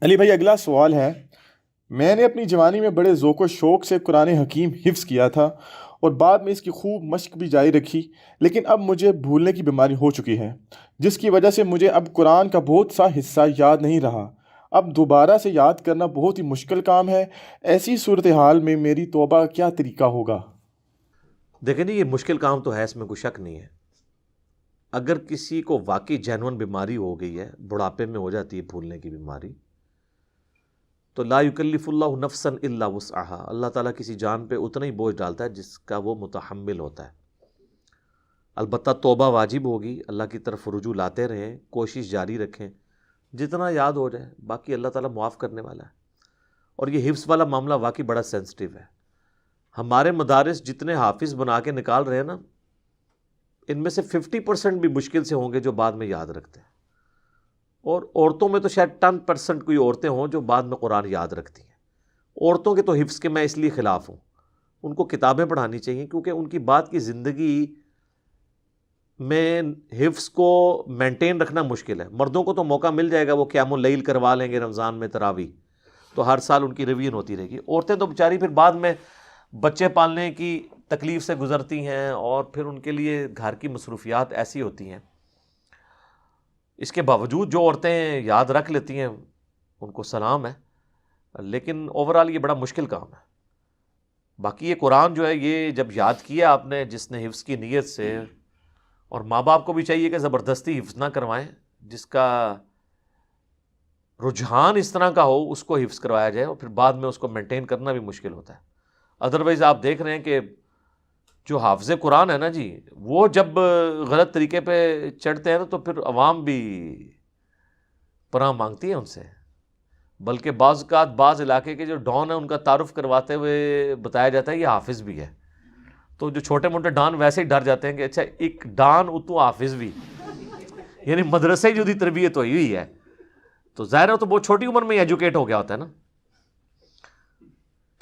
علی بھائی، اگلا سوال ہے۔ میں نے اپنی جوانی میں بڑے ذوق و شوق سے قرآن حکیم حفظ کیا تھا اور بعد میں اس کی خوب مشق بھی جاری رکھی، لیکن اب مجھے بھولنے کی بیماری ہو چکی ہے، جس کی وجہ سے مجھے اب قرآن کا بہت سا حصہ یاد نہیں رہا۔ اب دوبارہ سے یاد کرنا بہت ہی مشکل کام ہے۔ ایسی صورتحال میں میری توبہ کا کیا طریقہ ہوگا؟ دیکھیں جی، یہ مشکل کام تو ہے، اس میں کوئی شک نہیں ہے۔ اگر کسی کو واقعی جینون بیماری ہو گئی ہے، بڑھاپے میں ہو جاتی ہے بھولنے کی بیماری، تو لا یکلف اللہ نفسا الا وسعها، اللہ تعالیٰ کسی جان پہ اتنا ہی بوجھ ڈالتا ہے جس کا وہ متحمل ہوتا ہے۔ البتہ توبہ واجب ہوگی، اللہ کی طرف رجوع لاتے رہیں، کوشش جاری رکھیں، جتنا یاد ہو جائے، باقی اللہ تعالیٰ معاف کرنے والا ہے۔ اور یہ حفظ والا معاملہ واقعی بڑا سینسٹیو ہے۔ ہمارے مدارس جتنے حافظ بنا کے نکال رہے ہیں نا، ان میں سے 50% بھی مشکل سے ہوں گے جو بعد میں یاد رکھتے ہیں، اور عورتوں میں تو شاید 10% کوئی عورتیں ہوں جو بعد میں قرآن یاد رکھتی ہیں۔ عورتوں کے تو حفظ کے میں اس لیے خلاف ہوں، ان کو کتابیں پڑھانی چاہیے، کیونکہ ان کی بعد کی زندگی میں حفظ کو مینٹین رکھنا مشکل ہے۔ مردوں کو تو موقع مل جائے گا، وہ قیام اللیل کروا لیں گے رمضان میں تراویح، تو ہر سال ان کی ریویژن ہوتی رہے گی۔ عورتیں تو بیچاری پھر بعد میں بچے پالنے کی تکلیف سے گزرتی ہیں، اور پھر ان کے لیے گھر کی مصروفیات ایسی ہوتی ہیں۔ اس کے باوجود جو عورتیں یاد رکھ لیتی ہیں ان کو سلام ہے، لیکن اوورال یہ بڑا مشکل کام ہے۔ باقی یہ قرآن جو ہے، یہ جب یاد کیا آپ نے، جس نے حفظ کی نیت سے، اور ماں باپ کو بھی چاہیے کہ زبردستی حفظ نہ کروائیں، جس کا رجحان اس طرح کا ہو اس کو حفظ کروایا جائے، اور پھر بعد میں اس کو مینٹین کرنا بھی مشکل ہوتا ہے۔ ادروائز آپ دیکھ رہے ہیں کہ جو حافظ قرآن ہے نا جی، وہ جب غلط طریقے پہ چڑھتے ہیں تو پھر عوام بھی پناہ مانگتی ہے ان سے، بلکہ بعض اوقات بعض علاقے کے جو ڈان ہیں ان کا تعارف کرواتے ہوئے بتایا جاتا ہے یہ حافظ بھی ہے، تو جو چھوٹے موٹے ڈان ویسے ہی ڈر جاتے ہیں کہ اچھا ایک ڈان اتو حافظ بھی، یعنی مدرسے جو دی تربیت ہوئی ہے، تو ظاہر ہے تو بہت چھوٹی عمر میں ایجوکیٹ ہو گیا ہوتا ہے نا۔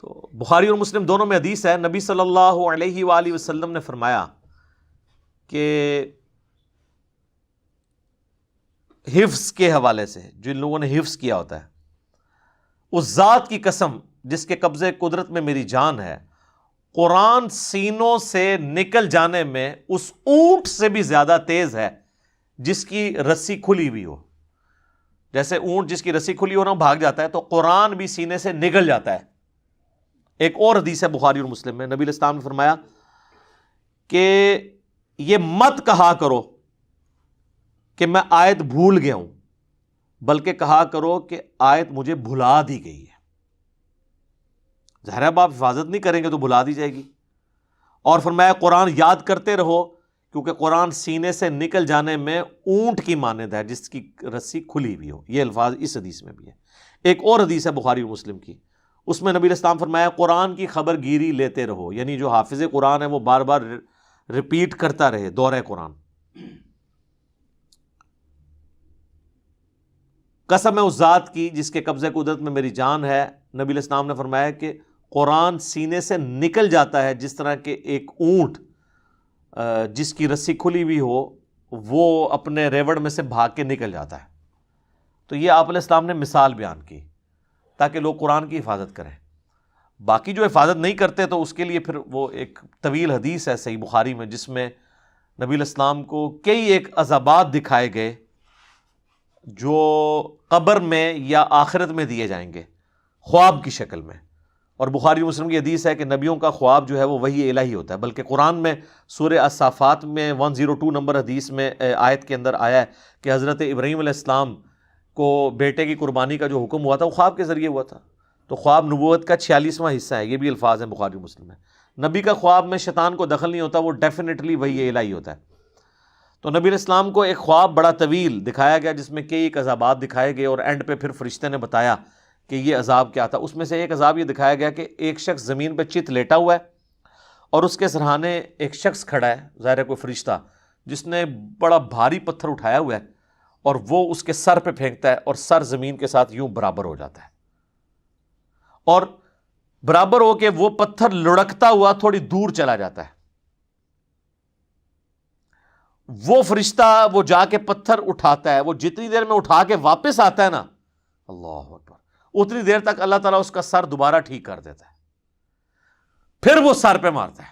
تو بخاری اور مسلم دونوں میں حدیث ہے، نبی صلی اللہ علیہ وآلہ وسلم نے فرمایا کہ حفظ کے حوالے سے، جن لوگوں نے حفظ کیا ہوتا ہے، اس ذات کی قسم جس کے قبضے قدرت میں میری جان ہے، قرآن سینوں سے نکل جانے میں اس اونٹ سے بھی زیادہ تیز ہے جس کی رسی کھلی ہوئی ہو۔ جیسے اونٹ جس کی رسی کھلی ہو نا بھاگ جاتا ہے، تو قرآن بھی سینے سے نکل جاتا ہے۔ ایک اور حدیث ہے بخاری اور مسلم میں، نبی علیہ السلام نے فرمایا کہ یہ مت کہا کرو کہ میں آیت بھول گیا ہوں، بلکہ کہا کرو کہ آیت مجھے بھلا دی گئی ہے۔ ظاہر ہے اب آپ حفاظت نہیں کریں گے تو بھلا دی جائے گی۔ اور فرمایا قرآن یاد کرتے رہو، کیونکہ قرآن سینے سے نکل جانے میں اونٹ کی مانند ہے جس کی رسی کھلی ہوئی ہو۔ یہ الفاظ اس حدیث میں بھی ہے۔ ایک اور حدیث ہے بخاری اور مسلم کی، اس میں نبی علیہ السلام فرمایا قرآن کی خبر گیری لیتے رہو، یعنی جو حافظ قرآن ہے وہ بار بار ریپیٹ کرتا رہے دورہ قرآن۔ قسم ہے اس ذات کی جس کے قبضے قدرت میں میری جان ہے، نبی علیہ السلام نے فرمایا کہ قرآن سینے سے نکل جاتا ہے جس طرح کہ ایک اونٹ جس کی رسی کھلی ہوئی ہو وہ اپنے ریوڑ میں سے بھاگ کے نکل جاتا ہے۔ تو یہ آپ علیہ السلام نے مثال بیان کی تاکہ لوگ قرآن کی حفاظت کریں۔ باقی جو حفاظت نہیں کرتے تو اس کے لیے پھر وہ ایک طویل حدیث ہے صحیح بخاری میں، جس میں نبی علیہ السلام کو کئی ایک عذابات دکھائے گئے جو قبر میں یا آخرت میں دیے جائیں گے خواب کی شکل میں۔ اور بخاری مسلم کی حدیث ہے کہ نبیوں کا خواب جو ہے وہ وحی الہی ہوتا ہے، بلکہ قرآن میں سورہ الصافات میں 102 نمبر حدیث میں آیت کے اندر آیا ہے کہ حضرت ابراہیم علیہ السلام کو بیٹے کی قربانی کا جو حکم ہوا تھا وہ خواب کے ذریعے ہوا تھا۔ تو خواب نبوت کا 46واں حصہ ہے، یہ بھی الفاظ ہیں بخاری مسلم میں۔ نبی کا خواب میں شیطان کو دخل نہیں ہوتا، وہ ڈیفینیٹلی وحی الہی ہوتا ہے۔ تو نبی علیہ السلام کو ایک خواب بڑا طویل دکھایا گیا جس میں کئی ایک عذابات دکھائے گئے، اور اینڈ پہ پھر فرشتے نے بتایا کہ یہ عذاب کیا تھا۔ اس میں سے ایک عذاب یہ دکھایا گیا کہ ایک شخص زمین پہ چت لیٹا ہوا ہے اور اس کے سرہانے ایک شخص کھڑا ہے، ظاہر ہے کوئی فرشتہ، جس نے بڑا بھاری پتھر اٹھایا ہوا ہے اور وہ اس کے سر پہ پھینکتا ہے اور سر زمین کے ساتھ یوں برابر ہو جاتا ہے، اور برابر ہو کے وہ پتھر لڑکتا ہوا تھوڑی دور چلا جاتا ہے۔ وہ فرشتہ وہ جا کے پتھر اٹھاتا ہے، وہ جتنی دیر میں اٹھا کے واپس آتا ہے نا، اللہ اکبر. اتنی دیر تک اللہ تعالیٰ اس کا سر دوبارہ ٹھیک کر دیتا ہے, پھر وہ سر پہ مارتا ہے,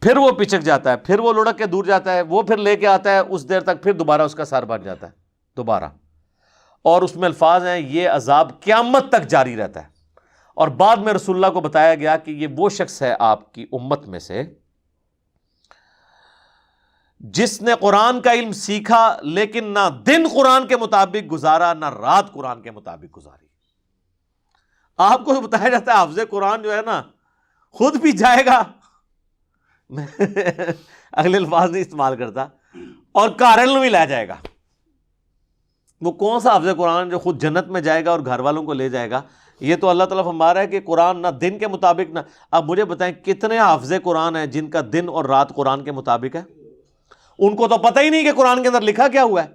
پھر وہ پچک جاتا ہے, پھر وہ لڑک کے دور جاتا ہے, وہ پھر لے کے آتا ہے, اس دیر تک پھر دوبارہ اس کا سر بن جاتا ہے دوبارہ. اور اس میں الفاظ ہیں یہ عذاب قیامت تک جاری رہتا ہے. اور بعد میں رسول اللہ کو بتایا گیا کہ یہ وہ شخص ہے آپ کی امت میں سے جس نے قرآن کا علم سیکھا لیکن نہ دن قرآن کے مطابق گزارا نہ رات قرآن کے مطابق گزاری. آپ کو بتایا جاتا ہے حافظ قرآن جو ہے نا خود بھی جائے گا, میں اگلے الفاظ نہیں استعمال کرتا, اور کارل بھی لے جائے گا. وہ کون سا حافظ قرآن جو خود جنت میں جائے گا اور گھر والوں کو لے جائے گا؟ یہ تو اللہ تعالیٰ فرما رہا ہے کہ قرآن نہ دن کے مطابق نہ. اب مجھے بتائیں کتنے حافظ قرآن ہیں جن کا دن اور رات قرآن کے مطابق ہے؟ ان کو تو پتہ ہی نہیں کہ قرآن کے اندر لکھا کیا ہوا ہے.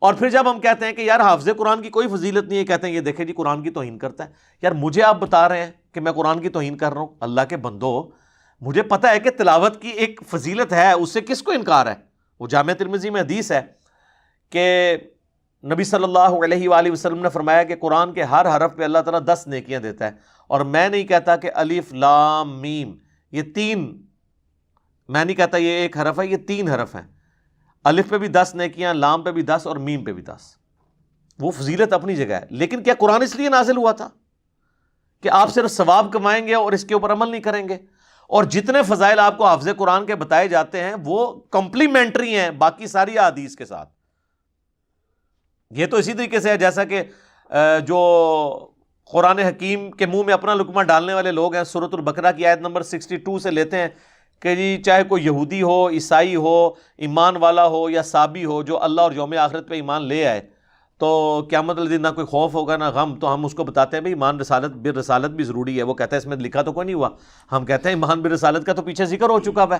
اور پھر جب ہم کہتے ہیں کہ یار حافظ قرآن کی کوئی فضیلت نہیں ہے, کہتے ہیں یہ دیکھیں جی قرآن کی توہین کرتا ہے. یار مجھے آپ بتا رہے ہیں کہ میں قرآن کی توہین کر رہا ہوں؟ اللہ کے بندو, مجھے پتہ ہے کہ تلاوت کی ایک فضیلت ہے, اس سے کس کو انکار ہے؟ وہ جامع ترمذی میں حدیث ہے کہ نبی صلی اللہ علیہ وآلہ وسلم نے فرمایا کہ قرآن کے ہر حرف پہ اللہ تعالیٰ 10 نیکیاں دیتا ہے. اور میں نہیں کہتا کہ الف لام میم یہ 3, میں نہیں کہتا یہ ایک حرف ہے, یہ 3 حرف ہیں. الف پہ بھی 10 نیکیاں, لام پہ بھی 10 اور میم پہ بھی 10. وہ فضیلت اپنی جگہ ہے, لیکن کیا قرآن اس لیے نازل ہوا تھا کہ آپ صرف ثواب کمائیں گے اور اس کے اوپر عمل نہیں کریں گے؟ اور جتنے فضائل آپ کو حافظ قرآن کے بتائے جاتے ہیں وہ کمپلیمنٹری ہیں باقی ساری احادیث کے ساتھ. یہ تو اسی طریقے سے ہے جیسا کہ جو قرآن حکیم کے منہ میں اپنا لقمہ ڈالنے والے لوگ ہیں, سورۃ البقرہ کی آیت نمبر 62 سے لیتے ہیں کہ جی چاہے کوئی یہودی ہو, عیسائی ہو, ایمان والا ہو یا صابی ہو, جو اللہ اور یوم آخرت پہ ایمان لے آئے تو قیامت والے دن نہ کوئی خوف ہوگا نہ غم. تو ہم اس کو بتاتے ہیں بھائی ایمان رسالت بالرسالت بھی ضروری ہے. وہ کہتا ہے اس میں لکھا تو کوئی نہیں ہوا. ہم کہتے ہیں ایمان بالرسالت کا تو پیچھے ذکر ہو چکا ہے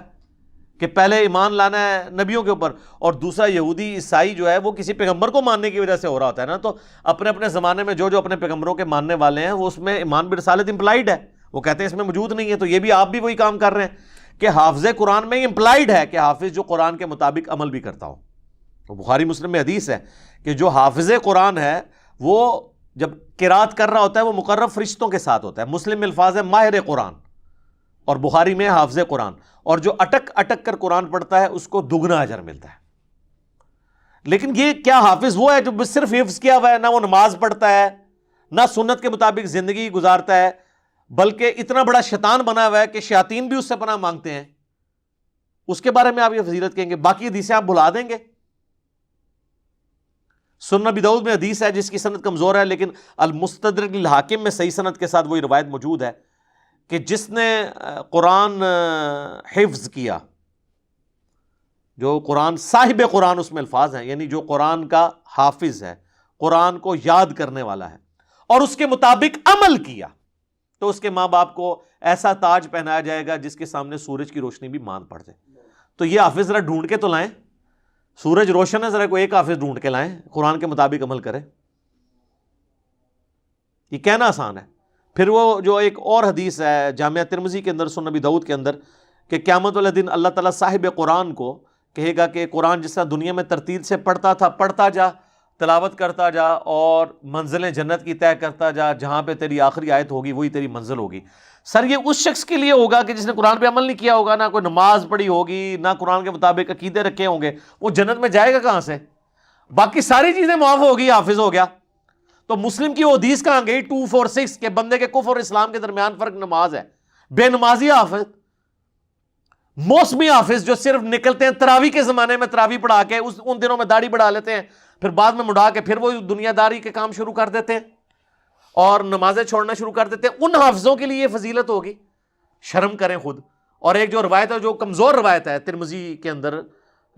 کہ پہلے ایمان لانا ہے نبیوں کے اوپر, اور دوسرا یہودی عیسائی جو ہے وہ کسی پیغمبر کو ماننے کی وجہ سے ہو رہا ہوتا ہے نا. تو اپنے اپنے زمانے میں جو اپنے پیغمبروں کے ماننے والے ہیں وہ اس میں ایمان بالرسالت امپلائڈ ہے, وہ کہتے ہیں اس میں موجود نہیں ہے. تو یہ بھی آپ بھی وہی کام کر رہے ہیں کہ حافظ قرآن میں امپلائڈ ہے کہ حافظ جو قرآن کے مطابق عمل بھی کرتا ہو. بخاری مسلم میں حدیث ہے کہ جو حافظ قرآن ہے وہ جب قرات کر رہا ہوتا ہے وہ مقرب فرشتوں کے ساتھ ہوتا ہے. مسلم میں الفاظ ہے ماہر قرآن, اور بخاری میں حافظ قرآن. اور جو اٹک اٹک کر قرآن پڑھتا ہے اس کو دگنا اجر ملتا ہے. لیکن یہ کیا حافظ وہ ہے جو صرف حفظ کیا ہوا ہے, نہ وہ نماز پڑھتا ہے نہ سنت کے مطابق زندگی گزارتا ہے, بلکہ اتنا بڑا شیطان بنا ہوا ہے کہ شیاطین بھی اس سے پناہ مانگتے ہیں. اس کے بارے میں آپ یہ فضیلت کہیں گے؟ باقی حدیثیں آپ بھلا دیں گے. سنن ابی داؤد میں حدیث ہے جس کی سند کمزور ہے, لیکن المستدرک للحاکم میں صحیح سند کے ساتھ وہی روایت موجود ہے کہ جس نے قرآن حفظ کیا, جو قرآن صاحب قرآن, اس میں الفاظ ہیں یعنی جو قرآن کا حافظ ہے, قرآن کو یاد کرنے والا ہے اور اس کے مطابق عمل کیا, تو اس کے ماں باپ کو ایسا تاج پہنایا جائے گا جس کے سامنے سورج کی روشنی بھی مان پڑ جائے. تو یہ حافظ ذرا ڈھونڈ کے تو لائیں, سورج روشن ہے, ذرا کوئی ایک حافظ ڈھونڈ کے لائیں قرآن کے مطابق عمل کرے. یہ کہنا آسان ہے. پھر وہ جو ایک اور حدیث ہے جامعہ ترمذی کے اندر, سنن ابی داؤد کے اندر, کہ قیامت والے دن اللہ تعالیٰ صاحب قرآن کو کہے گا کہ قرآن جس طرح دنیا میں ترتیل سے پڑھتا تھا پڑھتا جا, تلاوت کرتا جا اور منزلیں جنت کی طے کرتا جا, جہاں پہ تیری آخری آیت ہوگی وہی تیری منزل ہوگی. سر یہ اس شخص کے لیے ہوگا کہ جس نے قرآن پہ عمل نہیں کیا ہوگا, نہ کوئی نماز پڑھی ہوگی, نہ قرآن کے مطابق عقیدے رکھے ہوں گے, وہ جنت میں جائے گا کہاں سے؟ باقی ساری چیزیں معاف ہوگی, حافظ ہو گیا. تو مسلم کی وہ حدیث کہاں گئی 246 کہ بندے کے کفر اور اسلام کے درمیان فرق نماز ہے. بے نمازی حافظ, موسمی حافظ جو صرف نکلتے ہیں تراویح کے زمانے میں تراویح پڑھا کے ان دنوں میں داڑھی بڑھا لیتے ہیں, پھر بعد میں مڑا کے پھر وہ دنیا داری کے کام شروع کر دیتے ہیں اور نمازیں چھوڑنا شروع کر دیتے ہیں. ان حافظوں کے لیے یہ فضیلت ہوگی, شرم کریں خود. اور ایک جو روایت ہے جو کمزور روایت ہے ترمذی کے اندر,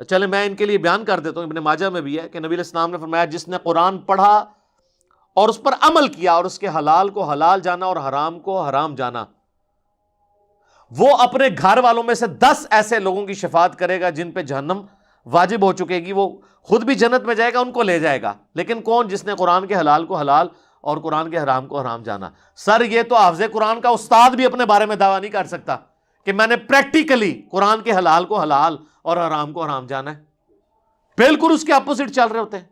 چلے میں ان کے لیے بیان کر دیتا ہوں, ابن ماجہ میں بھی ہے کہ نبی علیہ السلام نے فرمایا جس نے قرآن پڑھا اور اس پر عمل کیا اور اس کے حلال کو حلال جانا اور حرام کو حرام جانا, وہ اپنے گھر والوں میں سے 10 ایسے لوگوں کی شفاعت کرے گا جن پہ جہنم واجب ہو چکے گی. وہ خود بھی جنت میں جائے گا, ان کو لے جائے گا. لیکن کون؟ جس نے قرآن کے حلال کو حلال اور قرآن کے حرام کو حرام جانا. سر یہ تو حافظ قرآن کا استاد بھی اپنے بارے میں دعویٰ نہیں کر سکتا کہ میں نے پریکٹیکلی قرآن کے حلال کو حلال اور حرام کو حرام جانا ہے. بالکل اس کے اپوزٹ چل رہے ہوتے ہیں.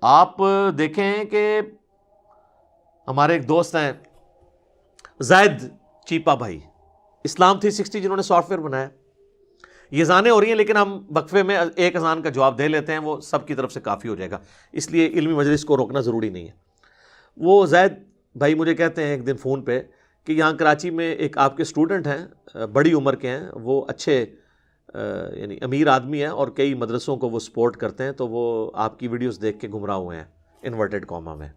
آپ دیکھیں کہ ہمارے ایک دوست ہیں زید چیپا بھائی، اسلام 360 جنہوں نے سافٹ ویئر بنایا. یہ اذانیں ہو رہی ہیں لیکن ہم وقفے میں ایک اذان کا جواب دے لیتے ہیں، وہ سب کی طرف سے کافی ہو جائے گا، اس لیے علمی مجلس کو روکنا ضروری نہیں ہے. وہ زید بھائی مجھے کہتے ہیں ایک دن فون پہ کہ یہاں کراچی میں ایک آپ کے اسٹوڈنٹ ہیں، بڑی عمر کے ہیں، وہ اچھے یعنی امیر آدمی ہیں اور کئی مدرسوں کو وہ سپورٹ کرتے ہیں، تو وہ آپ کی ویڈیوز دیکھ کے گمراہ ہوئے ہیں انورٹڈ کاما میں.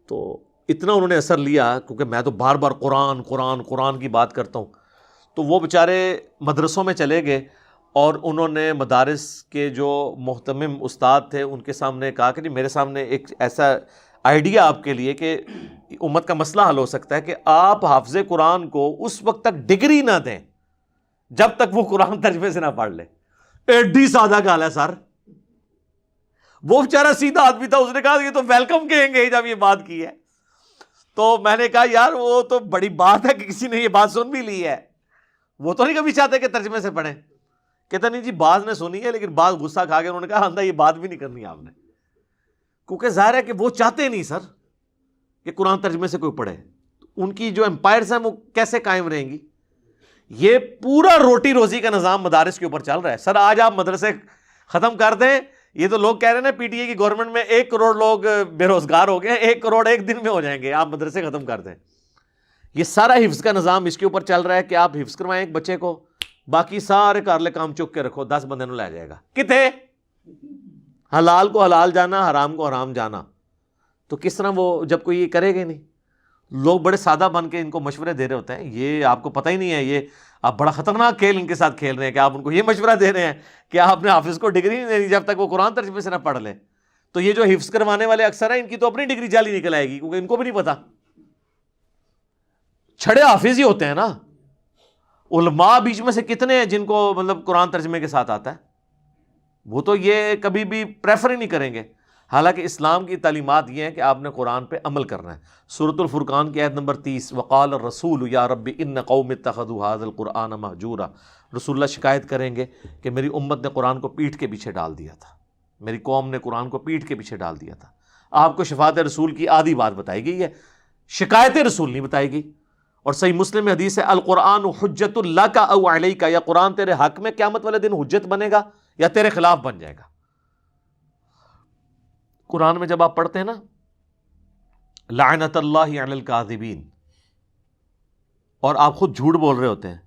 تو اتنا انہوں نے اثر لیا، کیونکہ میں تو بار بار قرآن قرآن قرآن کی بات کرتا ہوں، تو وہ بیچارے مدرسوں میں چلے گئے اور انہوں نے مدارس کے جو محتمم استاد تھے ان کے سامنے کہا کہ جی میرے سامنے ایک ایسا آئیڈیا آپ کے لیے کہ امت کا مسئلہ حل ہو سکتا ہے کہ آپ حافظ قرآن کو اس وقت تک ڈگری نہ دیں جب تک وہ قرآن ترجمے سے نہ پڑھ لے. ایڈی سادہ گال ہے سر. وہ بیچارہ سیدھا آدمی تھا، اس نے کہا یہ تو ویلکم کہیں گے جب یہ بات کی ہے. تو میں نے کہا یار وہ تو بڑی بات ہے کہ کسی نے یہ بات سن بھی لی ہے، وہ تو نہیں کبھی چاہتے کہ ترجمے سے پڑھیں. کہتا نہیں جی بعض نے سنی ہے لیکن بعض غصہ کھا کے انہوں نے کہا یہ بات بھی نہیں کرنی آپ نے، کیونکہ ظاہر ہے کہ وہ چاہتے نہیں سر کہ قرآن ترجمے سے کوئی پڑھے. ان کی جو امپائرز ہیں وہ کیسے قائم رہیں گی؟ یہ پورا روٹی روزی کا نظام مدارس کے اوپر چل رہا ہے. سر آج آپ مدرسے ختم کر دیں، یہ تو لوگ کہہ رہے ہیں نا پی ٹی اے کی گورنمنٹ میں 1 کروڑ لوگ بے روزگار ہو گئے، 1 کروڑ ایک دن میں ہو جائیں گے، آپ مدرسے ختم کر دیں. یہ سارا حفظ کا نظام اس کے اوپر چل رہا ہے کہ آپ حفظ کروائیں ایک بچے کو، باقی سارے کارلے کام چک کے رکھو، 10 بندے نوں لے جائے گا. کتے حلال کو حلال جانا، حرام کو حرام جانا. تو کس طرح وہ جب کوئی یہ کرے گا نہیں. لوگ بڑے سادہ بن کے ان کو مشورے دے رہے ہوتے ہیں، یہ آپ کو پتہ ہی نہیں ہے، یہ آپ بڑا خطرناک کھیل ان کے ساتھ کھیل رہے ہیں کہ آپ ان کو یہ مشورہ دے رہے ہیں کہ آپ نے حافظ کو ڈگری نہیں دینی جب تک وہ قرآن ترجمے سے نہ پڑھ لے. تو یہ جو حفظ کروانے والے اکثر ہیں ان کی تو اپنی ڈگری جعلی نکل آئے گی، کیونکہ ان کو بھی نہیں پتا. چھڑے حافظ ہی ہوتے ہیں نا. علماء بیچ میں سے کتنے ہیں جن کو مطلب قرآن ترجمے کے ساتھ آتا ہے؟ وہ تو یہ کبھی بھی پریفر ہی نہیں کریں گے. حالانکہ اسلام کی تعلیمات یہ ہیں کہ آپ نے قرآن پہ عمل کرنا ہے. سورۃ الفرقان کی آیت نمبر 30، وقال الرسول یا رب ان قوم اتخذوا هذا القرآن مہجورا. رسول اللہ شکایت کریں گے کہ میری امت نے قرآن کو پیٹھ کے پیچھے ڈال دیا تھا، میری قوم نے قرآن کو پیٹھ کے پیچھے ڈال دیا تھا. آپ کو شفاعت رسول کی آدھی بات بتائی گئی ہے، شکایت رسول نہیں بتائی گئی. اور صحیح مسلم میں حدیث ہے القرآن حجت لک او علیک، یا قرآن تیرے حق میں قیامت والے دن حجت بنے گا یا تیرے خلاف بن جائے گا. قرآن میں جب آپ پڑھتے ہیں نا لعنت اللہ علی الکاذبین، اور آپ خود جھوٹ بول رہے ہوتے ہیں،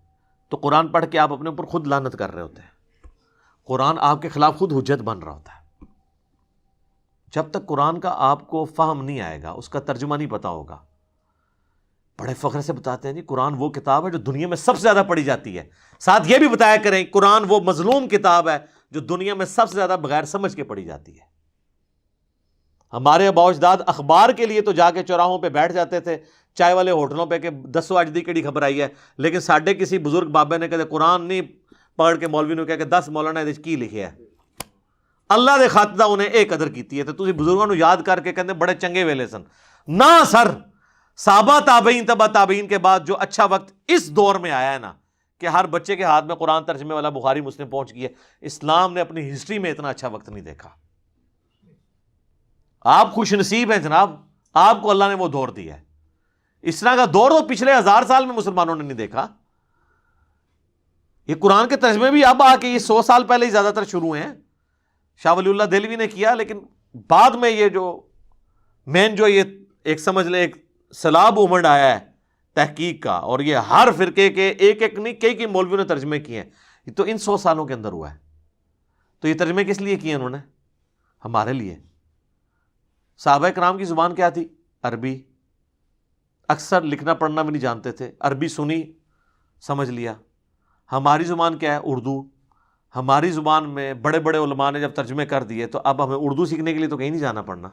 تو قرآن پڑھ کے آپ اپنے اوپر خود لعنت کر رہے ہوتے ہیں. قرآن آپ کے خلاف خود حجت بن رہا ہوتا ہے. جب تک قرآن کا آپ کو فہم نہیں آئے گا، اس کا ترجمہ نہیں پتا ہوگا. بڑے فخر سے بتاتے ہیں جی قرآن وہ کتاب ہے جو دنیا میں سب سے زیادہ پڑھی جاتی ہے. ساتھ یہ بھی بتایا کریں قرآن وہ مظلوم کتاب ہے جو دنیا میں سب سے زیادہ بغیر سمجھ کے پڑھی جاتی ہے. ہمارے آباء و اجداد اخبار کے لیے تو جا کے چوراہوں پہ بیٹھ جاتے تھے، چائے والے ہوٹلوں پہ کہ دسو اج دی کیڑی خبر آئی ہے. لیکن ساڈے کسی بزرگ بابے نے کہتے قرآن نہیں پڑھ کے مولوی نے کہا کہ 10 مولانا یہ کی لکھیا ہے. اللہ دے خاطر انہیں ایک قدر کیتی ہے تو تسی بزرگوں یاد کر کے کہتے بڑے چنگے ویلے سن. نہ سر، صحابہ تابعین تبع تابعین کے بعد جو اچھا وقت اس دور میں آیا ہے نا کہ ہر بچے کے ہاتھ میں قرآن ترجمے والا بخاری مسلم پہنچ گئی ہے، اسلام نے اپنی ہسٹری میں اتنا اچھا وقت نہیں دیکھا. آپ خوش نصیب ہیں جناب، آپ کو اللہ نے وہ دور دیا ہے. اس طرح کا دور تو پچھلے 1000 سال میں مسلمانوں نے نہیں دیکھا. یہ قرآن کے ترجمے بھی اب آ کے یہ 100 سال پہلے ہی زیادہ تر شروع ہیں. شاہ ولی اللہ دہلوی نے کیا، لیکن بعد میں یہ جو مین جو یہ ایک سمجھ لیں ایک سیلاب امڑ آیا ہے تحقیق کا، اور یہ ہر فرقے کے ایک ایک نہیں کئی مولویوں نے ترجمے کیے ہیں، یہ تو ان 100 سالوں کے اندر ہوا ہے. تو یہ ترجمے کس لیے کیے انہوں نے؟ ہمارے لیے. صحابہ کرام کی زبان کیا تھی؟ عربی. اکثر لکھنا پڑھنا بھی نہیں جانتے تھے، عربی سنی سمجھ لیا. ہماری زبان کیا ہے؟ اردو. ہماری زبان میں بڑے بڑے علماء نے جب ترجمے کر دیے تو اب ہمیں اردو سیکھنے کے لیے تو کہیں نہیں جانا پڑنا.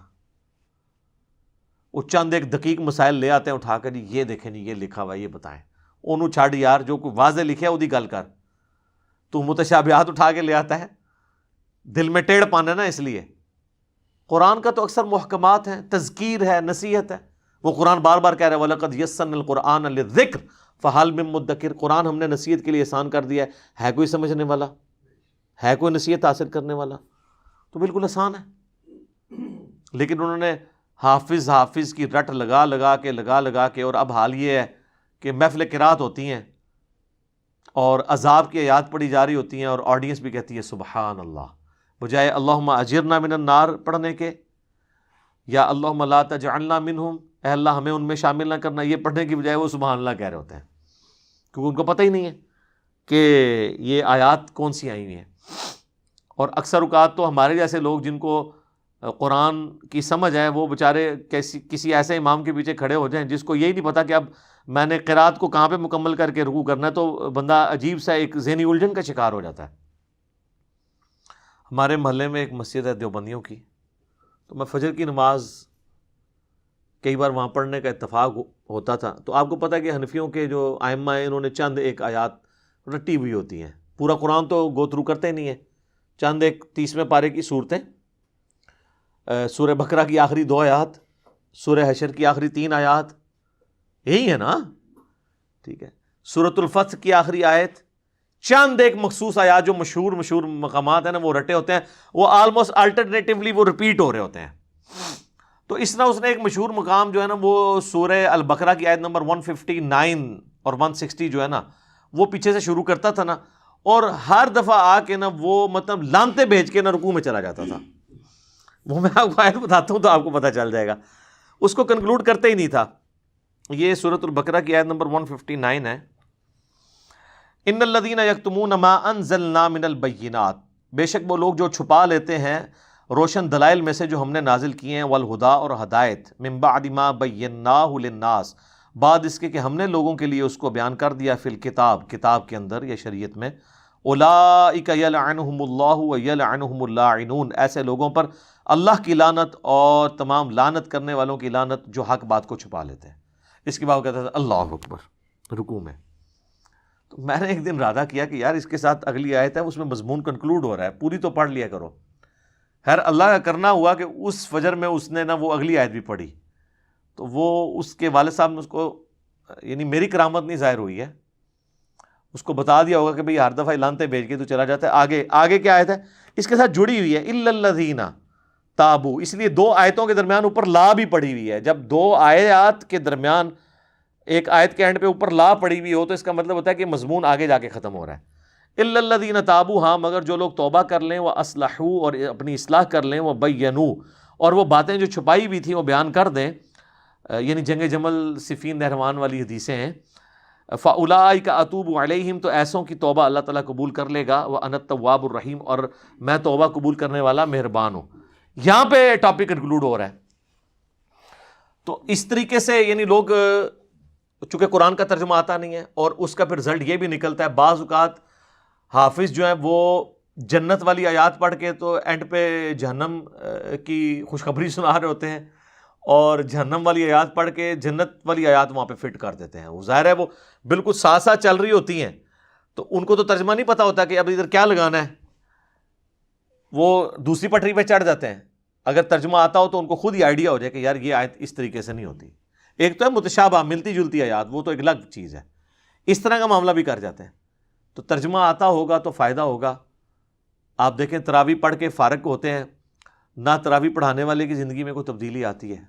وہ چند ایک دقیق مسائل لے آتے ہیں اٹھا کر، جی یہ دیکھیں جی یہ لکھا ہوا یہ بتائیں. انہوں چھاڑ یار، جو کوئی واضح لکھے ہے وہ گل کر. تو متشابہات اٹھا کے لے آتا ہے، دل میں ٹیڑھ پانا نا. اس لیے قرآن کا تو اکثر محکمات ہیں، تذکیر ہے، نصیحت ہے. وہ قرآن بار بار کہہ رہا ہے وَلَقَدْ يَسَّرْنَا الْقُرْآنَ لِلذِّكْرِ فَهَلْ مِن مُدَّكِرٍ. قرآن ہم نے نصیحت کے لیے آسان کر دیا ہے کوئی سمجھنے والا؟ ہے کوئی نصیحت حاصل کرنے والا؟ تو بالکل آسان ہے. لیکن انہوں نے حافظ کی رٹ لگا لگا کے اور اب حال یہ ہے کہ محفل قرات ہوتی ہیں اور عذاب کی آیات پڑھی جا رہی ہوتی ہیں اور آڈینس بھی کہتی ہے سبحان اللہ، بجائے اللہم اجرنا من النار پڑھنے کے یا اللہم لا تجعلنا منہم، اے اللہ ہمیں ان میں شامل نہ کرنا، یہ پڑھنے کی بجائے وہ سبحان اللہ کہہ رہے ہوتے ہیں، کیونکہ ان کو پتہ ہی نہیں ہے کہ یہ آیات کون سی آئی ہوئی ہیں۔ اور اکثر اوقات تو ہمارے جیسے لوگ جن کو قرآن کی سمجھ ہے وہ بیچارے کسی ایسے امام کے پیچھے کھڑے ہو جائیں جس کو یہی نہیں پتا کہ اب میں نے قرات کو کہاں پہ مکمل کر کے رکوع کرنا ہے، تو بندہ عجیب سا ایک ذہنی الجھن کا شکار ہو جاتا ہے۔ ہمارے محلے میں ایک مسجد ہے دیوبندیوں کی، تو میں فجر کی نماز کئی بار وہاں پڑھنے کا اتفاق ہوتا تھا۔ تو آپ کو پتہ ہے کہ حنفیوں کے جو ائمہ ہیں انہوں نے چند ایک آیات رٹی ہوئی ہوتی ہیں، پورا قرآن تو گو تھرو کرتے نہیں ہیں، چند ایک 30ویں پارے کی صورتیں، سورہ بقرہ کی آخری 2 آیات، سورہ حشر کی آخری 3 آیات، یہی ہے نا، ٹھیک ہے، سورۃ الفتح کی آخری آیت، چند ایک مخصوص آیات جو مشہور مقامات ہیں نا وہ رٹے ہوتے ہیں، وہ آلموسٹ الٹرنیٹیولی وہ ریپیٹ ہو رہے ہوتے ہیں۔ تو اس طرح اس نے ایک مشہور مقام جو ہے نا وہ سورہ البقرہ کی آیت نمبر 159 اور 160 جو ہے نا وہ پیچھے سے شروع کرتا تھا نا، اور ہر دفعہ آ کے نا وہ مطلب لانتے بھیج کے نا رکوع میں چلا جاتا تھا۔ وہ میں آپ کو آیت بتاتا ہوں تو آپ کو پتہ چل جائے گا، اس کو کنکلوڈ کرتے ہی نہیں تھا۔ یہ سورۃ البقرہ کی آیت نمبر 159 ہے، ان الذین یکتمون ما انزلنا من البینات، بے شک وہ لوگ جو چھپا لیتے ہیں روشن دلائل میں سے جو ہم نے نازل کیے ہیں، والہدا اور ہدایت، من بعد ما بیناہ للناس، بعد اس کے کہ ہم نے لوگوں کے لیے اس کو بیان کر دیا فی الکتاب، کتاب کے اندر یا شریعت میں، اولئک یلعنہم اللہ ویلعنہم اللاعنون، ایسے لوگوں پر اللہ کی لعنت اور تمام لعنت کرنے والوں کی لعنت جو حق بات کو چھپا لیتے ہیں۔ اس کے بعد کہتا تھا اللہ اکبر رکوع میں۔ تو میں نے ایک دن ارادہ کیا کہ یار اس کے ساتھ اگلی آیت ہے اس میں مضمون کنکلوڈ ہو رہا ہے، پوری تو پڑھ لیا کرو۔ خیر اللہ کا کرنا ہوا کہ اس فجر میں اس نے نا وہ اگلی آیت بھی پڑھی، تو وہ اس کے والد صاحب نے اس کو، یعنی میری کرامت نہیں ظاہر ہوئی ہے، اس کو بتا دیا ہوگا کہ بھئی ہر دفعہ لانتے بھیج کے تو چلا جاتا ہے، آگے کیا آیت ہے اس کے ساتھ جڑی ہوئی ہے، الا الذین تابو، اس لیے 2 آیتوں کے درمیان اوپر لا بھی پڑی ہوئی ہے۔ جب 2 آیات کے درمیان ایک آیت کے اینڈ پہ اوپر لا پڑی ہوئی ہو تو اس کا مطلب ہوتا ہے کہ مضمون آگے جا کے ختم ہو رہا ہے۔ الا الذین تابو، ہاں مگر جو لوگ توبہ کر لیں، وہ اصلحوا اور اپنی اصلاح کر لیں، وہ بینوا اور وہ باتیں جو چھپائی ہوئی تھیں وہ بیان کر دیں، یعنی جنگ جمل صفین نہروان والی حدیثیں ہیں، فاولئک اتوب علیہم، تو ایسوں کی توبہ اللہ تعالیٰ قبول کر لے گا، وانا التواب الرحیم، اور میں توبہ قبول کرنے والا مہربان ہوں۔ یہاں پہ ٹاپک کنکلوڈ ہو رہا ہے۔ تو اس طریقے سے یعنی لوگ چونکہ قرآن کا ترجمہ آتا نہیں ہے اور اس کا پھر رزلٹ یہ بھی نکلتا ہے، بعض اوقات حافظ جو ہیں وہ جنت والی آیات پڑھ کے تو اینڈ پہ جہنم کی خوشخبری سنا رہے ہوتے ہیں، اور جہنم والی آیات پڑھ کے جنت والی آیات وہاں پہ فٹ کر دیتے ہیں۔ وہ ظاہر ہے وہ بالکل ساتھ ساتھ چل رہی ہوتی ہیں، تو ان کو تو ترجمہ نہیں پتہ ہوتا کہ اب ادھر کیا لگانا ہے، وہ دوسری پٹری پہ چڑھ جاتے ہیں۔ اگر ترجمہ آتا ہو تو ان کو خود ہی آئیڈیا ہو جائے کہ یار یہ آیت اس طریقے سے نہیں ہوتی۔ ایک تو ہے متشابہ، ملتی جلتی آیات، وہ تو ایک الگ چیز ہے، اس طرح کا معاملہ بھی کر جاتے ہیں۔ تو ترجمہ آتا ہوگا تو فائدہ ہوگا۔ آپ دیکھیں تراویح پڑھ کے فارغ ہوتے ہیں، نہ تراویح پڑھانے والے کی زندگی میں کوئی تبدیلی آتی ہے،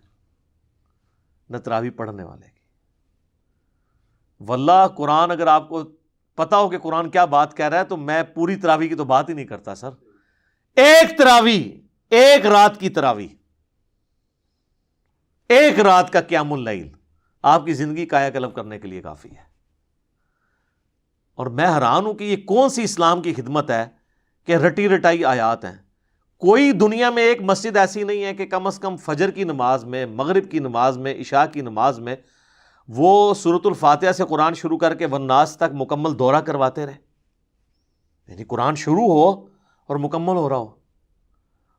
نہ تراویح پڑھنے والے کی۔ واللہ قرآن اگر آپ کو پتا ہو کہ قرآن کیا بات کہہ رہا ہے تو میں پوری تراویح کی تو بات ہی نہیں کرتا سر، ایک تراویح، ایک رات کی تراویح، ایک رات کا قیام اللیل آپ کی زندگی کایا کلب کرنے کے لیے کافی ہے۔ اور میں حیران ہوں کہ یہ کون سی اسلام کی خدمت ہے کہ رٹی رٹائی آیات ہیں۔ کوئی دنیا میں ایک مسجد ایسی نہیں ہے کہ کم از کم فجر کی نماز میں، مغرب کی نماز میں، عشاء کی نماز میں وہ سورۃ الفاتحہ سے قرآن شروع کر کے والناس تک مکمل دورہ کرواتے رہے، یعنی قرآن شروع ہو اور مکمل ہو رہا ہو،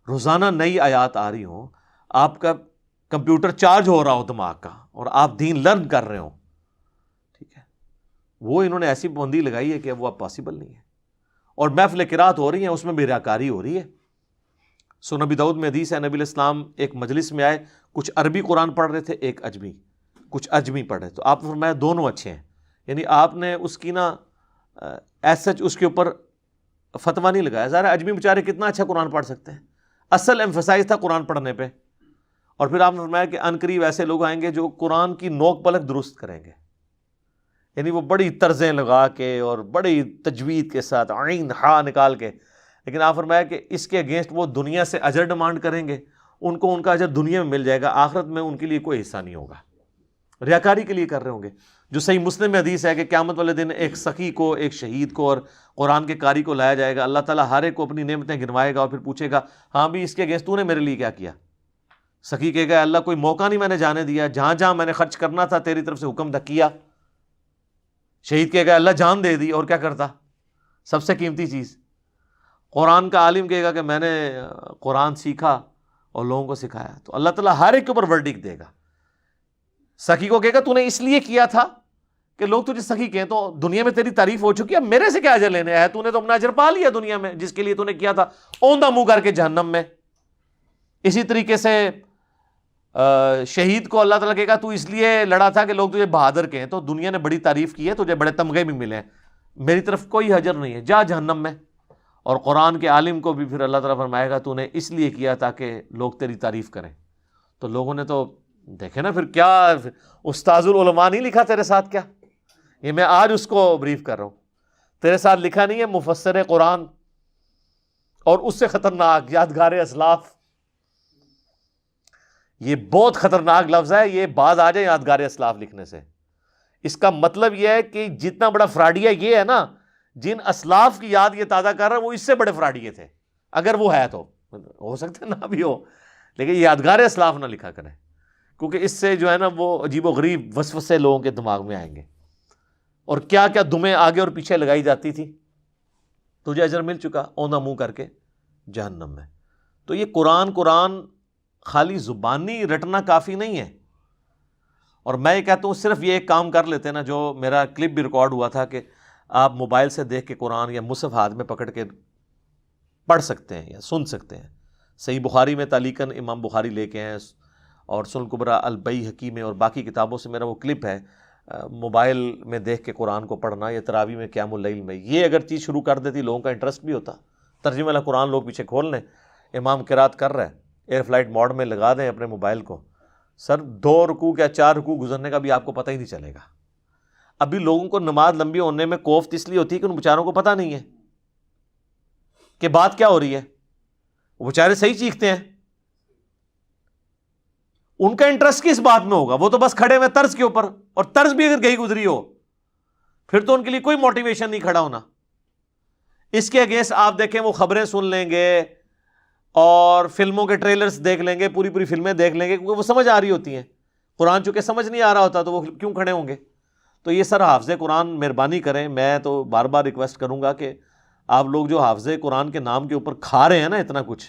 روزانہ نئی آیات آ رہی ہوں، آپ کا کمپیوٹر چارج ہو رہا ہو دماغ کا، اور آپ دین لرن کر رہے ہوں، ٹھیک ہے، وہ انہوں نے ایسی پابندی لگائی ہے کہ وہ اب پاسبل نہیں ہے۔ اور محفل قرات ہو رہی ہیں، اس میں بھی ریاکاری ہو رہی ہے۔ سو نبی داؤد میں حدیث ہے، نبی علیہ السلام ایک مجلس میں آئے، کچھ عربی قرآن پڑھ رہے تھے، ایک عجمی، کچھ عجمی پڑھ رہے، تو آپ نے فرمایا دونوں اچھے ہیں، یعنی آپ نے اس کی نا ایز سچ اس کے اوپر فتویٰ نہیں لگایا۔ ظاہر عجمی بیچارے کتنا اچھا قرآن پڑھ سکتے ہیں، اصل ایمفسائز تھا قرآن پڑھنے پہ. اور پھر آپ نے فرمایا کہ ان قریب ایسے لوگ آئیں گے جو قرآن کی نوک پلک درست کریں گے، یعنی وہ بڑی طرزیں لگا کے اور بڑی تجوید کے ساتھ عین ہا نکال کے. لیکن آپ فرمایا کہ اس کے اگینسٹ وہ دنیا سے اجر ڈیمانڈ کریں گے، ان کو ان کا اجر دنیا میں مل جائے گا، آخرت میں ان کے لیے کوئی حصہ نہیں ہوگا، ریاکاری کے لیے کر رہے ہوں گے. جو صحیح مسلم میں حدیث ہے کہ قیامت والے دن ایک سخی کو، ایک شہید کو اور قرآن کے قاری کو لایا جائے گا، اللہ تعالیٰ ہر ایک کو اپنی نعمتیں گنوائے گا اور پھر پوچھے گا ہاں بھی اس کے اگینسٹ تو نے میرے لیے کیا کیا. سخی کہے گا اللہ کوئی موقع نہیں میں نے جانے دیا، جہاں جہاں میں نے خرچ کرنا تھا تیری طرف سے حکم تھا کیا. شہید کہے گا اللہ جان دے دی اور کیا کرتا، سب سے قیمتی چیز. قرآن کا عالم کہے گا کہ میں نے قرآن سیکھا اور لوگوں کو سکھایا. تو اللہ تعالیٰ ہر ایک کے اوپر ورڈکٹ دے گا. سخی کو کہے گا تو نے اس لیے کیا تھا کہ لوگ تجھے سخی کہیں، تو دنیا میں تیری تعریف ہو چکی ہے، اب میرے سے کیا اجر لینے ہے، تو نے تو اپنا اجر پا لیا دنیا میں جس کے لیے تو نے کیا تھا، اوندھا منہ کر کے جہنم میں. اسی طریقے سے شہید کو اللہ تعالیٰ کہے گا تو اس لیے لڑا تھا کہ لوگ تجھے بہادر کہیں، تو دنیا نے بڑی تعریف کی ہے، تجھے بڑے تمغے بھی ملے ہیں، میری طرف کوئی اجر نہیں ہے، جا جہنم میں. اور قرآن کے عالم کو بھی پھر اللہ تعالیٰ فرمائے گا تو نے اس لیے کیا تاکہ لوگ تیری تعریف کریں. تو لوگوں نے تو دیکھے نا پھر کیا استاذ العلماء نہیں لکھا تیرے ساتھ، کیا یہ میں آج اس کو بریف کر رہا ہوں، تیرے ساتھ لکھا نہیں ہے مفسر قرآن اور اس سے خطرناک یادگار اسلاف. یہ بہت خطرناک لفظ ہے، یہ باز آ جائے یادگار اسلاف لکھنے سے. اس کا مطلب یہ ہے کہ جتنا بڑا فراڈیا یہ ہے نا، جن اسلاف کی یاد یہ تازہ کر رہا ہے وہ اس سے بڑے فراڈیے تھے، اگر وہ ہے تو ہو سکتا ہے نہ بھی ہو، لیکن یادگار اسلاف نہ لکھا کریں، کیونکہ اس سے جو ہے نا وہ عجیب و غریب وسوسے لوگوں کے دماغ میں آئیں گے، اور کیا کیا دمیں آگے اور پیچھے لگائی جاتی تھی. تجھے اجر مل چکا، اوندھا منہ کر کے جہنم میں. تو یہ قرآن خالی زبانی رٹنا کافی نہیں ہے. اور میں یہ کہتا ہوں صرف یہ ایک کام کر لیتے نا، جو میرا کلپ بھی ریکارڈ ہوا تھا کہ آپ موبائل سے دیکھ کے قرآن یا مصحف ہاتھ میں پکڑ کے پڑھ سکتے ہیں یا سن سکتے ہیں. صحیح بخاری میں تعلیقاً امام بخاری لے کے ہیں، اور سنن کبریٰ البیہقی میں اور باقی کتابوں سے میرا وہ کلپ ہے. موبائل میں دیکھ کے قرآن کو پڑھنا یا تراویح میں قیام اللیل میں، یہ اگر چیز شروع کر دیتی لوگوں کا انٹرسٹ بھی ہوتا. ترجمہ والا قرآن لوگ پیچھے کھول لیں، امام قرات کر رہا ہے، ایئر فلائٹ موڈ میں لگا دیں اپنے موبائل کو، سر 2 رکوع یا 4 رکوع گزرنے کا بھی آپ کو پتہ ہی نہیں چلے گا. ابھی لوگوں کو نماز لمبی ہونے میں کوفت اس لیے ہوتی ہے کہ ان بیچاروں کو پتہ نہیں ہے کہ بات کیا ہو رہی ہے. وہ بیچارے صحیح چیختے ہیں، ان کا انٹرسٹ کس بات میں ہوگا، وہ تو بس کھڑے ہوئے طرز کے اوپر، اور طرز بھی اگر گئی گزری ہو پھر تو ان کے لیے کوئی موٹیویشن نہیں کھڑا ہونا. اس کے اگینسٹ آپ دیکھیں وہ خبریں سن لیں گے اور فلموں کے ٹریلرز دیکھ لیں گے، پوری فلمیں دیکھ لیں گے، کیونکہ وہ سمجھ آ رہی ہوتی ہیں. قرآن چونکہ سمجھ نہیں آ رہا ہوتا تو وہ کیوں کھڑے ہوں گے. تو یہ سر حافظ قرآن مہربانی کریں، میں تو بار بار ریکویسٹ کروں گا کہ آپ لوگ جو حافظ قرآن کے نام کے اوپر کھا رہے ہیں نا اتنا کچھ،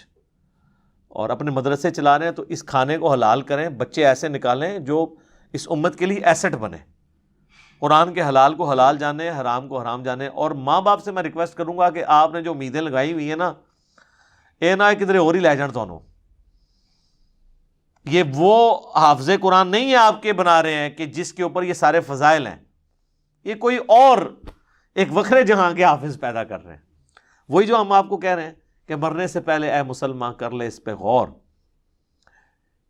اور اپنے مدرسے چلا رہے ہیں، تو اس کھانے کو حلال کریں. بچے ایسے نکالیں جو اس امت کے لیے ایسٹ بنے، قرآن کے حلال کو حلال جانیں، حرام کو حرام جانیں. اور ماں باپ سے میں ریکویسٹ کروں گا کہ آپ نے جو امیدیں لگائی ہوئی ہیں نا، اے نہ کدھر اور ہی لے جان تو یہ وہ حافظ قرآن نہیں ہے آپ کے بنا رہے ہیں کہ جس کے اوپر یہ سارے فضائل ہیں. یہ کوئی اور ایک وکھرے جہاں کے حافظ پیدا کر رہے ہیں. وہی جو ہم آپ کو کہہ رہے ہیں کہ مرنے سے پہلے اے مسلمان کر لے اس پہ غور،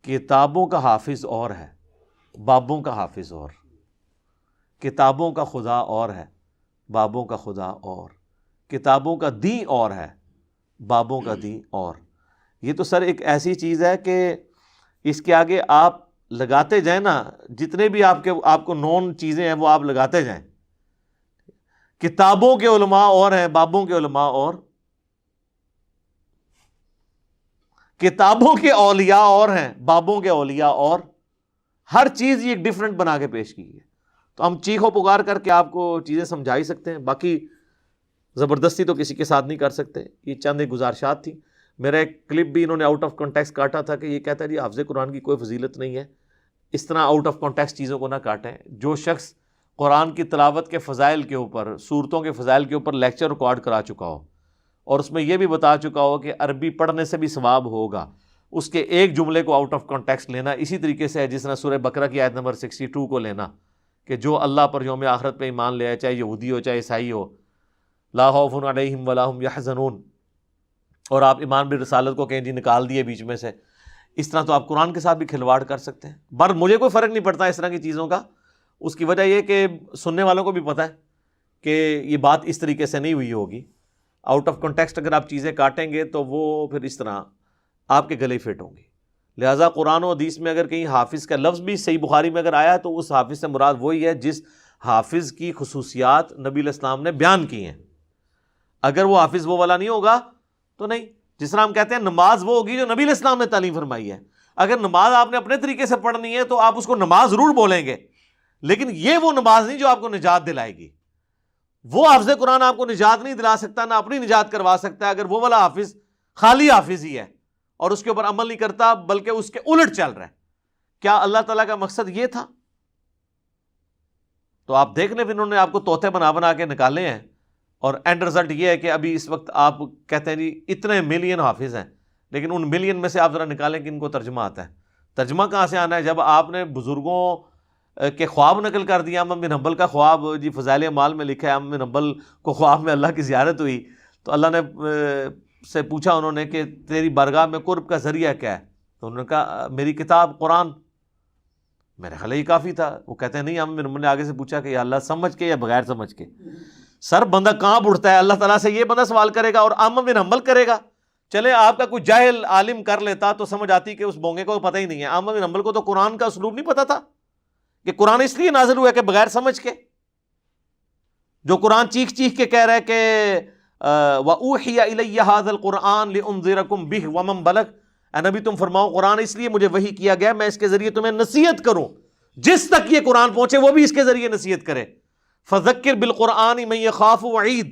کتابوں کا حافظ اور ہے، بابوں کا حافظ اور. کتابوں کا خدا اور ہے، بابوں کا خدا اور. کتابوں کا دین اور ہے، بابوں کا دین اور. یہ تو سر ایک ایسی چیز ہے کہ اس کے آگے آپ لگاتے جائیں نا، جتنے بھی آپ کو نون چیزیں ہیں وہ آپ لگاتے جائیں. کتابوں کے علماء اور ہیں، بابوں کے علماء اور. کتابوں کے اولیاء اور ہیں، بابوں کے اولیاء اور. ہر چیز یہ ایک ڈیفرنٹ بنا کے پیش کی ہے. تو ہم چیخ و پکار کر کے آپ کو چیزیں سمجھا ہی سکتے ہیں، باقی زبردستی تو کسی کے ساتھ نہیں کر سکتے. یہ چند ایک گزارشات تھی. میرا ایک کلپ بھی انہوں نے آؤٹ آف کانٹیکسٹ کاٹا تھا کہ یہ کہتا ہے جی حافظ قرآن کی کوئی فضیلت نہیں ہے. اس طرح آؤٹ آف کانٹیکسٹ چیزوں کو نہ کاٹیں. جو شخص قرآن کی تلاوت کے فضائل کے اوپر، صورتوں کے فضائل کے اوپر لیکچر ریکارڈ کرا چکا ہو اور اس میں یہ بھی بتا چکا ہو کہ عربی پڑھنے سے بھی ثواب ہوگا، اس کے ایک جملے کو آؤٹ آف کانٹیکسٹ لینا اسی طریقے سے ہے جس طرح سورہ بقرہ کی آیت نمبر 62 کو لینا کہ جو اللہ پر یوم آخرت پہ ایمان لے آئے، چاہے یہودی ہو چاہے عیسائی ہو، لا خوف علیہم ولا ہم یحزنون، اور آپ ایمان بالرسالت کو کہیں جی نکال دیے بیچ میں سے، اس طرح تو آپ قرآن کے ساتھ بھی کھلواڑ کر سکتے ہیں۔ بر مجھے کوئی فرق نہیں پڑتا اس طرح کی چیزوں کا، اس کی وجہ یہ کہ سننے والوں کو بھی پتہ ہے کہ یہ بات اس طریقے سے نہیں ہوئی ہوگی، آؤٹ آف کنٹیکسٹ اگر آپ چیزیں کاٹیں گے تو وہ پھر اس طرح آپ کے گلے فٹ ہوں گی۔ لہٰذا قرآن و حدیث میں اگر کہیں حافظ کا لفظ بھی صحیح بخاری میں اگر آیا تو اس حافظ سے مراد وہی ہے جس حافظ کی خصوصیات نبی علیہ السلام نے بیان کی ہیں۔ اگر وہ حافظ وہ والا نہیں ہوگا تو نہیں، جس طرح ہم کہتے ہیں نماز وہ ہوگی جو نبی علیہ السلام نے تعلیم فرمائی ہے۔ اگر نماز آپ نے اپنے طریقے سے پڑھنی ہے تو آپ اس کو نماز ضرور بولیں گے، لیکن یہ وہ نماز نہیں جو آپ کو نجات دلائے گی۔ وہ حافظ قرآن آپ کو نجات نہیں دلا سکتا، نہ اپنی نجات کروا سکتا ہے اگر وہ والا حافظ خالی حافظ ہی ہے اور اس کے اوپر عمل نہیں کرتا بلکہ اس کے الٹ چل رہا ہے۔ کیا اللہ تعالیٰ کا مقصد یہ تھا؟ تو آپ دیکھ لیں، پھر انہوں نے آپ کو طوطے بنا بنا کے نکالے ہیں، اور اینڈ رزلٹ یہ ہے کہ ابھی اس وقت آپ کہتے ہیں جی اتنے ملین حافظ ہیں، لیکن ان ملین میں سے آپ ذرا نکالیں کہ ان کو ترجمہ آتا ہے۔ ترجمہ کہاں سے آنا ہے جب آپ نے بزرگوں کے خواب نقل کر دیا؟ احمد بن حنبل کا خواب جی فضائل اعمال میں لکھا ہے، احمد بن حنبل کو خواب میں اللہ کی زیارت ہوئی تو اللہ نے سے پوچھا انہوں نے کہ تیری بارگاہ میں قرب کا ذریعہ کیا ہے؟ تو انہوں نے کہا میری کتاب قرآن، میرے خیال یہ کافی تھا۔ وہ کہتے ہیں نہیں، احمد بن حنبل نے آگے سے پوچھا کہ یا اللہ سمجھ کے یا بغیر سمجھ کے؟ سر بندہ کہاں اٹھتا ہے اللہ تعالیٰ سے، یہ بندہ سوال کرے گا اور احمد بن حنبل کرے گا؟ چلے آپ کا کوئی جاہل عالم کر لیتا تو سمجھ آتی کہ اس بونگے کو پتہ ہی نہیں ہے۔ احمد بن حنبل کو تو قرآن کا اسلوب نہیں پتہ تھا کہ قرآن اس لیے نازل ہوا ہے کہ بغیر سمجھ کے، جو قرآن چیخ چیخ کے کہہ رہا ہے کہ وَأُوحِيَ إِلَيَّ هَذَا الْقُرْآنُ لِأُنذِرَكُم بِهِ وَمَن بَلَغَ، اے نبی تم فرماؤ قرآن اس لیے مجھے وحی کیا گیا میں اس کے ذریعے تمہیں نصیحت کروں، جس تک یہ قرآن پہنچے وہ بھی اس کے ذریعے نصیحت کرے۔ فَذَكِّرْ بِالْقُرْآنِ مَن يَخَافُ وَعِيدٍ،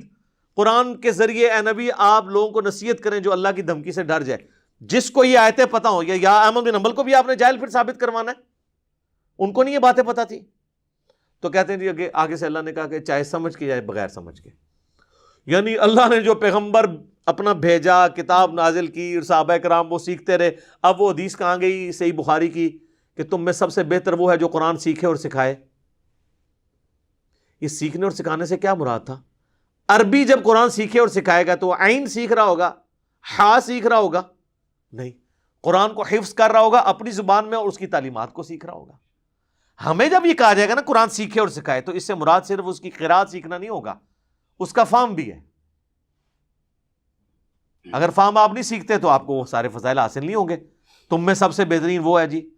قرآن کے ذریعے اے نبی آپ لوگوں کو نصیحت کریں جو اللہ کی دھمکی سے ڈر جائے۔ جس کو یہ آیتیں پتہ ہوں، یا احمد بن حنبل کو بھی آپ نے جاہل پھر ثابت کروانا ہے؟ ان کو نہیں یہ باتیں پتہ تھی؟ تو کہتے ہیں جی آگے سے اللہ نے کہا کہ چاہے سمجھ کے یا بغیر سمجھ کے، یعنی اللہ نے جو پیغمبر اپنا بھیجا، کتاب نازل کی، اور صحابہ کرام وہ سیکھتے رہے۔ اب وہ حدیث کہاں گئی صحیح بخاری کی کہ تم میں سب سے بہتر وہ ہے جو قرآن سیکھے اور سکھائے۔ یہ سیکھنے اور سکھانے سے کیا مراد تھا؟ عربی جب قرآن سیکھے اور سکھائے گا تو عین سیکھ رہا ہوگا، ہا سیکھ رہا ہوگا؟ نہیں، قرآن کو حفظ کر رہا ہوگا اپنی زبان میں اور اس کی تعلیمات کو سیکھ رہا ہوگا۔ ہمیں جب یہ کہا جائے گا نا قرآن سیکھے اور سکھائے تو اس سے مراد صرف اس کی قرات سیکھنا نہیں ہوگا، اس کا فہم بھی ہے۔ اگر فہم آپ نہیں سیکھتے تو آپ کو وہ سارے فضائل حاصل نہیں ہوں گے۔ تم میں سب سے بہترین وہ ہے جی۔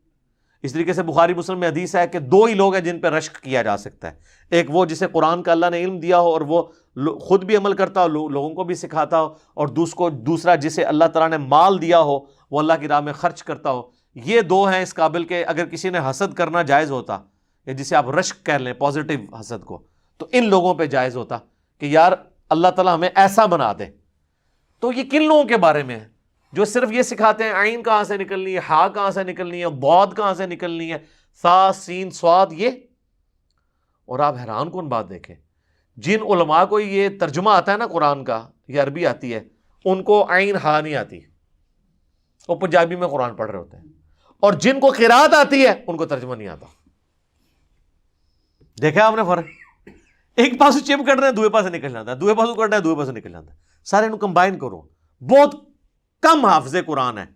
اس طریقے سے بخاری مسلم میں حدیث ہے کہ دو ہی لوگ ہیں جن پہ رشک کیا جا سکتا ہے، ایک وہ جسے قرآن کا اللہ نے علم دیا ہو اور وہ خود بھی عمل کرتا ہو، لوگوں کو بھی سکھاتا ہو، اور دوسرا جسے اللہ تعالیٰ نے مال دیا ہو وہ اللہ کی راہ میں خرچ کرتا ہو۔ یہ دو ہیں اس قابل کہ اگر کسی نے حسد کرنا جائز ہوتا، یا جسے آپ رشک کہہ لیں پازیٹیو حسد کو، تو ان لوگوں پہ جائز ہوتا کہ یار اللہ تعالیٰ ہمیں ایسا بنا دے۔ تو یہ کن لوگوں کے بارے میں ہے؟ جو صرف یہ سکھاتے ہیں عین کہاں سے نکلنی ہے، ہا کہاں سے نکلنی ہے، ضاد کہاں سے نکلنی ہے، سا سین صاد یہ۔ اور آپ حیران کن بات دیکھیں، جن علماء کو یہ ترجمہ آتا ہے نا قرآن کا، یہ عربی آتی ہے، ان کو عین ہا نہیں آتی، وہ پنجابی میں قرآن پڑھ رہے ہوتے ہیں، اور جن کو قرات آتی ہے ان کو ترجمہ نہیں آتا۔ دیکھا آپ نے فرق؟ ایک پاسو چپ کرنا ہے دوے پاسے نکل جاتا ہے، دوے پاسو کرنا ہے دوے پاسے نکل جاتا ہے، سارے انہوں کمبائن کرو۔ بہت کم حافظ قرآن ہیں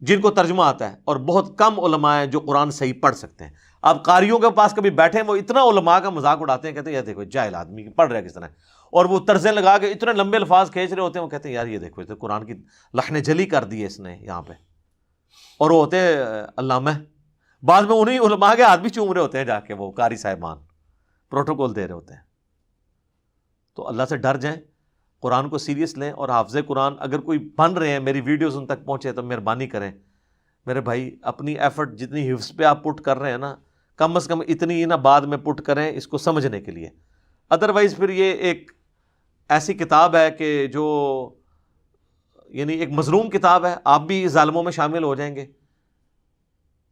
جن کو ترجمہ آتا ہے، اور بہت کم علماء ہیں جو قرآن صحیح پڑھ سکتے ہیں۔ آپ قاریوں کے پاس کبھی بیٹھے ہیں، وہ اتنا علماء کا مذاق اڑاتے ہیں، کہتے ہیں یہ دیکھو جاہل آدمی پڑھ رہا ہے کس طرح، اور وہ طرزیں لگا کے اتنے لمبے الفاظ کھینچ رہے ہوتے ہیں، وہ کہتے ہیں یار یہ دیکھو قرآن کی لحن جلی کر دی ہے اس نے یہاں پہ، اور وہ ہوتے ہیں علامہ، بعد میں انہیں علماء کے ہاتھ بھی چوم رہے ہوتے ہیں جا کے، وہ قاری صاحبان پروٹوکول دے رہے ہوتے ہیں۔ تو اللہ سے ڈر جائیں، قرآن کو سیریس لیں، اور حافظ قرآن اگر کوئی بن رہے ہیں، میری ویڈیوز ان تک پہنچے تو مہربانی کریں میرے بھائی، اپنی ایفرٹ جتنی حفظ پہ آپ پٹ کر رہے ہیں نا، کم از کم اتنی نا بعد میں پٹ کریں اس کو سمجھنے کے لیے۔ ادروائز پھر یہ ایک ایسی کتاب ہے کہ جو یعنی ایک مظلوم کتاب ہے، آپ بھی ظالموں میں شامل ہو جائیں گے۔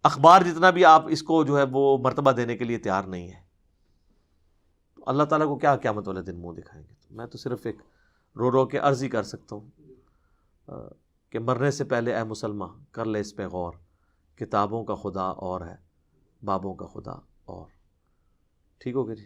اخبار جتنا بھی آپ اس کو جو ہے وہ مرتبہ دینے کے لیے تیار نہیں ہے، اللہ تعالیٰ کو کیا قیامت والے دن منہ دکھائیں گے؟ میں تو صرف ایک رو رو کے عرض ہی کر سکتا ہوں کہ مرنے سے پہلے اے مسلمان کر لے اس پہ غور، کتابوں کا خدا اور ہے، بابوں کا خدا اور۔ ٹھیک ہو گیا جی؟